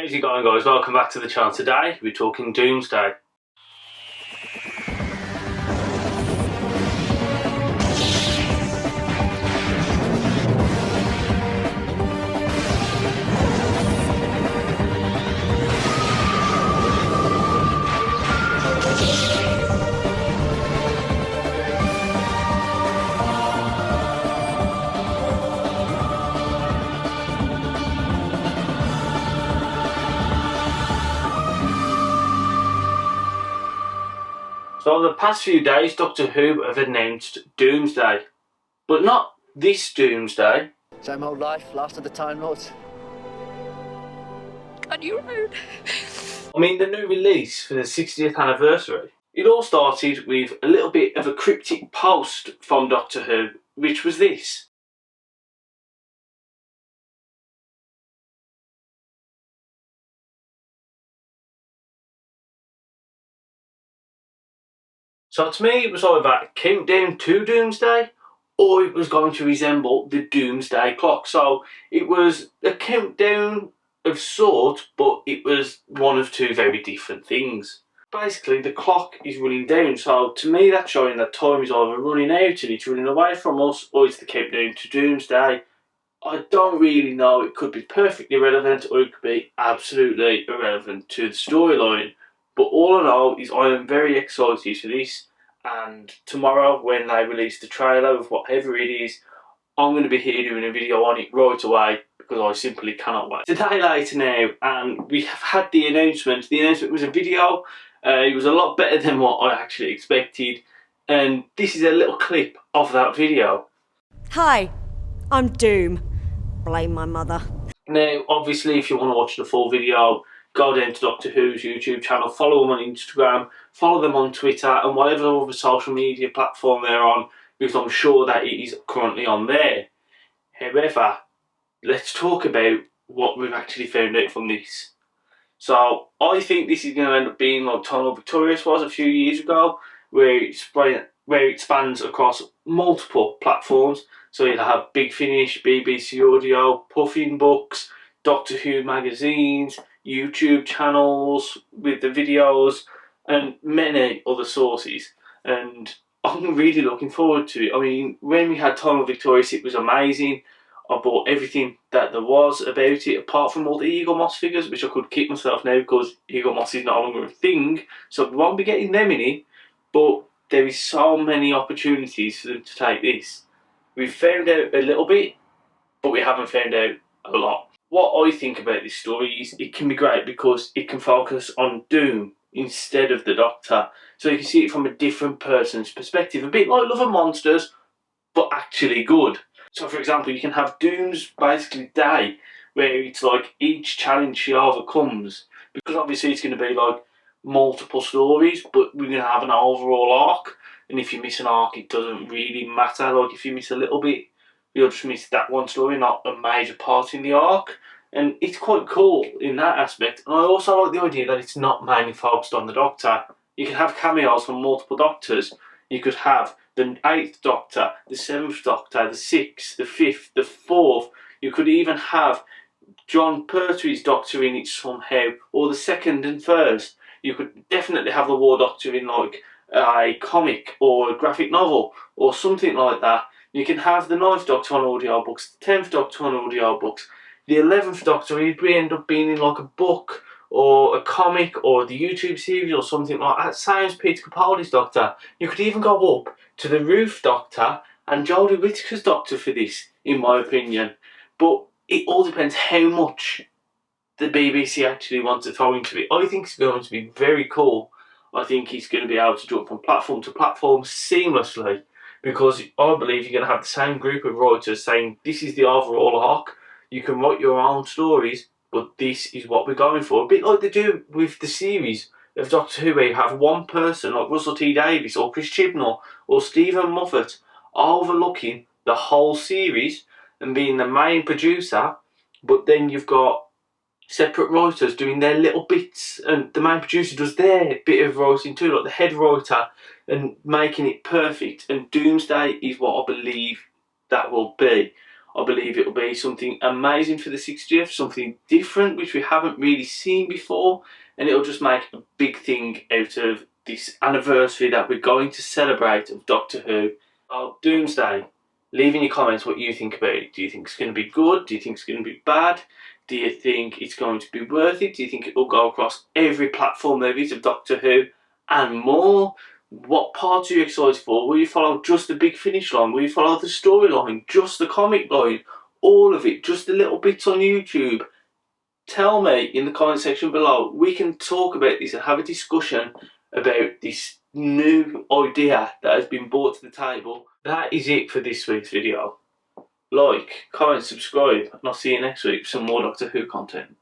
How's it going, guys? Welcome back to the channel. Today we're talking Doomsday. So the past few days, Doctor Who have announced Doomsday, but not this Doomsday. Same old life, last of the Time Lords. On your own. I mean, the new release for the 60th anniversary. It all started with a little bit of a cryptic post from Doctor Who, which was this. So to me, it was either a countdown to Doomsday, or it was going to resemble the Doomsday Clock. So it was a countdown of sort, but it was one of two very different things. Basically, the clock is running down, so to me that's showing that time is either running out and it's running away from us, or it's the countdown to Doomsday. I don't really know. It could be perfectly relevant, or it could be absolutely irrelevant to the storyline. But all I know is I am very excited for this, and tomorrow when they release the trailer of whatever it is, I'm going to be here doing a video on it right away because I simply cannot wait. It's a day later now and we have had the announcement. The announcement was a video. It was a lot better than what I actually expected, and this is a little clip of that video. Hi, I'm Doom. Blame my mother. Now, obviously, if you want to watch the full video, go down to Doctor Who's YouTube channel, follow them on Instagram, follow them on Twitter, and whatever other social media platform they're on, because I'm sure that it is currently on there. However, let's talk about what we've actually found out from this. So, I think this is going to end up being like Tunnel Victorious was a few years ago, where it spans across multiple platforms. So you'll have Big Finish, BBC Audio, Puffin Books, Doctor Who magazines, YouTube channels with the videos, and many other sources. And I'm really looking forward to it. I mean, when we had Tunnel Victorious, it was amazing. I bought everything that there was about it, apart from all the Eaglemoss figures, which I could keep myself now because Eaglemoss is no longer a thing, so we won't be getting them in it. But there is so many opportunities for them to take this. We've found out a little bit, but we haven't found out a lot. What I think about this story is it can be great because it can focus on Doom instead of the Doctor. So you can see it from a different person's perspective, a bit like Love and Monsters, but actually good. So for example, you can have Doom's basically day, where it's like each challenge she overcomes, because obviously it's going to be like multiple stories, but we're going to have an overall arc. And if you miss an arc, it doesn't really matter. Like if you miss a little bit, you'll just miss that one story, not a major part in the arc. And it's quite cool in that aspect. And I also like the idea that it's not mainly focused on the Doctor. You can have cameos from multiple Doctors. You could have the 8th Doctor, the 7th Doctor, the 6th, the 5th, the 4th. You could even have John Pertwee's Doctor in it somehow, or the 2nd and 1st. You could definitely have the War Doctor in like a comic or a graphic novel or something like that. You can have the 9th Doctor on audiobooks, the 10th Doctor on audiobooks, the 11th Doctor, he'd end up being in like a book or a comic or the YouTube series or something like that. Sounds Peter Capaldi's Doctor. You could even go up to the Ruth Doctor and Jodie Whittaker's Doctor for this, in my opinion. But it all depends how much the BBC actually wants to throw into it. I think it's going to be very cool. I think he's going to be able to jump from platform to platform seamlessly, because I believe you're going to have the same group of writers saying this is the overall arc. You can write your own stories, but this is what we're going for. A bit like they do with the series of Doctor Who, where you have one person like Russell T Davies or Chris Chibnall or Stephen Moffat overlooking the whole series and being the main producer, but then you've got separate writers doing their little bits, and the main producer does their bit of writing too, like the head writer, and making it perfect. And Doomsday is what I believe that will be. I believe it'll be something amazing for the 60th, something different which we haven't really seen before, and it'll just make a big thing out of this anniversary that we're going to celebrate of Doctor Who. Oh, Doomsday, leave in your comments what you think about it. Do you think it's going to be good? Do you think it's going to be bad? Do you think it's going to be worth it? Do you think it will go across every platform there is of Doctor Who and more? What parts are you excited for? Will you follow just the big finish line? Will you follow the storyline? Just the comic line? All of it? Just the little bits on YouTube? Tell me in the comment section below. We can talk about this and have a discussion about this new idea that has been brought to the table. That is it for this week's video. Like, comment, subscribe, and I'll see you next week for some more Doctor Who content.